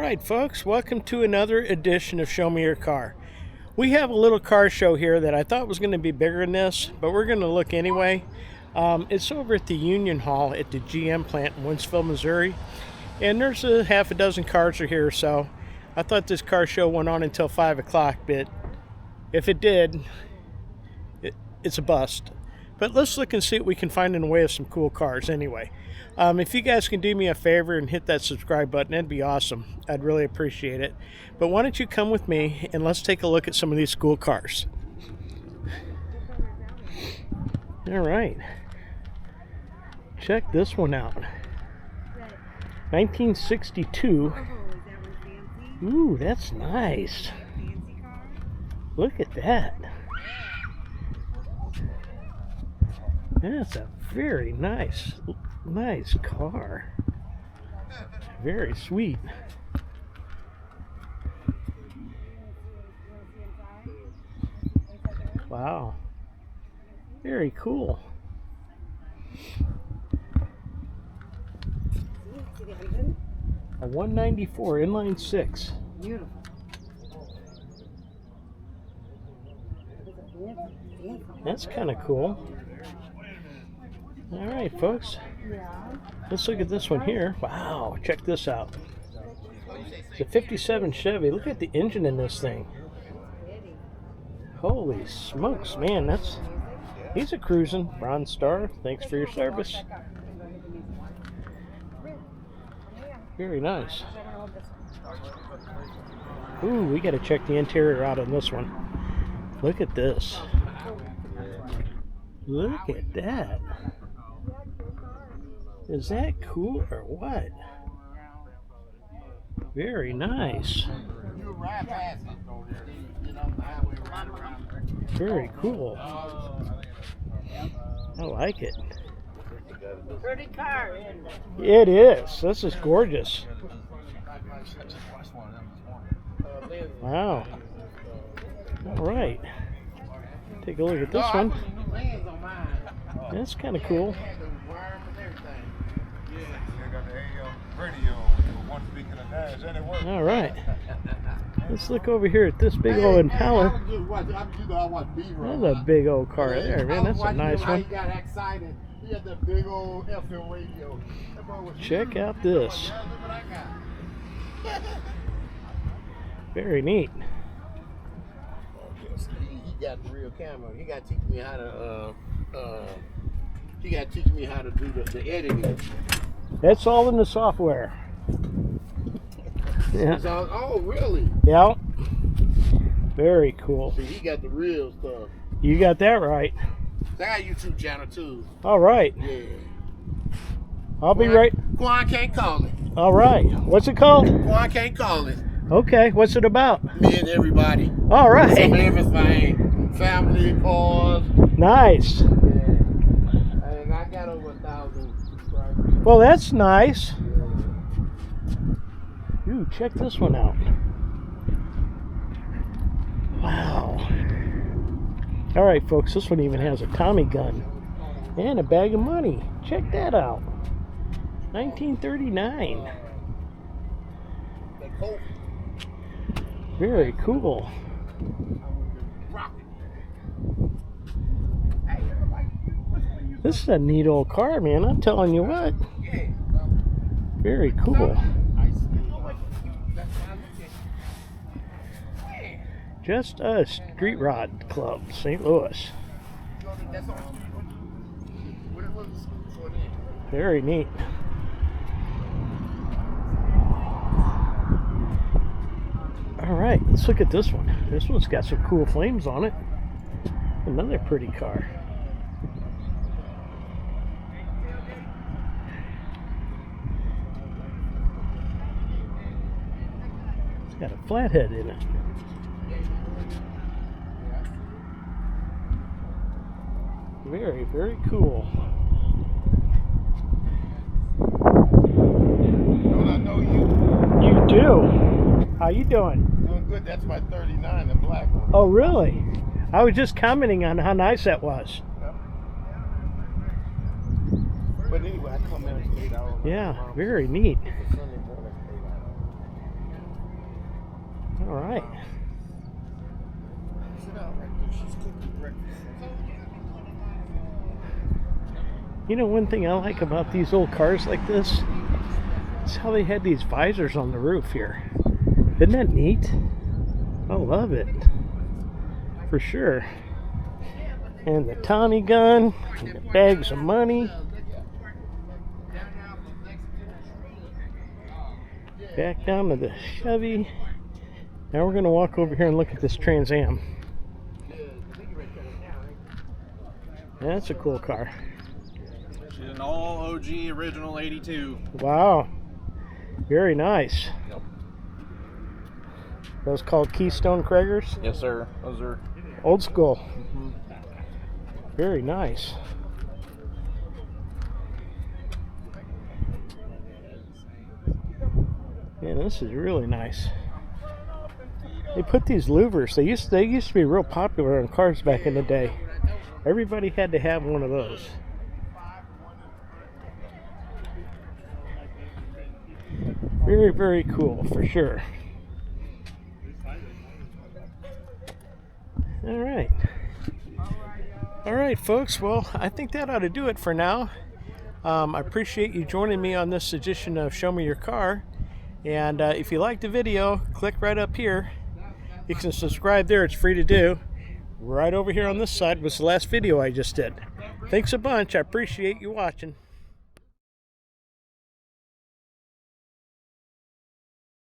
Alright folks, welcome to another edition of Show Me Your Car. We have a little car show here that I thought was going to be bigger than this, but we're going to look anyway. It's over at the Union Hall at the GM plant in Wentzville, Missouri. And there's a half a dozen cars are here, so I thought this car show went on until 5 o'clock, but if it did, it's a bust. But let's look and see what we can find in the way of some cool cars anyway. If you guys can do me a favor and hit that subscribe button, that'd be awesome. I'd really appreciate it. But why don't you come with me and let's take a look at some of these cool cars. All right. Check this one out. 1962. Ooh, that's nice. Look at that. That's a very nice car. Very sweet. Wow. Very cool. A 194 inline 6. Beautiful. That's kind of cool. All right, folks. Let's look at this one here. Wow, check this out. It's a 57 Chevy. Look at the engine in this thing. Holy smokes, man, he's a cruising. Bronze Star, thanks for your service. Very nice. Ooh, we got to check the interior out on this one. Look at this. Look at that. Is that cool or what? Very nice. Very cool. I like it. Pretty car, isn't it? It is. This is gorgeous. Wow. All right. Take a look at this one. That's kind of cool. All right. Let's look over here at this big old Impala. That's a big old car there, man. That's a nice one. Check out this. Very neat. He got the real camera. He got to teach me how to do the editing. That's all in the software. Yeah. Oh, really? Yeah. Very cool. See, he got the real stuff. You got that right. I got a YouTube channel too. All right. Yeah. I'll be right. Quan Can't Call It. All right. What's it called? Quan Can't Call It. Okay. What's it about? Me and everybody. All right. Some everything. Family, cars. Nice. Yeah. And I got over 1,000 subscribers. Well, that's nice. Ooh, check this one out. Wow. All right, folks, this one even has a Tommy gun and a bag of money. Check that out. 1939. Very cool. This is a neat old car, man. I'm telling you what. Very cool. Just a Street Rod Club, St. Louis. Very neat. All right, let's look at this one. This one's got some cool flames on it. Another pretty car. It's got a flathead in it. Very, very cool. Don't I know you? You do. How you doing? Doing good. That's my 39, the black one. Oh, really? I was just commenting on how nice that was. Yep. But anyway, I come in at 8 hours. Yeah, very neat. All right. Sit down right there. She's cooking breakfast. You know, one thing I like about these old cars like this is how they had these visors on the roof here. Isn't that neat? I love it. For sure. And the Tommy gun, and the bags of money. Back down to the Chevy. Now we're going to walk over here and look at this Trans Am. That's a cool car. She's an all OG original 82. Wow. Very nice. Yep. Those called Keystone Craigers? Yes, sir. Those are Old school. Very nice. Man, this is really nice. They put these louvers. They used to be real popular on cars back in the day. Everybody had to have one of those. Very, very cool for sure. All right, folks. Well, I think that ought to do it for now. I appreciate you joining me on this edition of Show Me Your Car. And if you liked the video, click right up here. You can subscribe there. It's free to do. Right over here on this side was the last video I just did. Thanks a bunch. I appreciate you watching.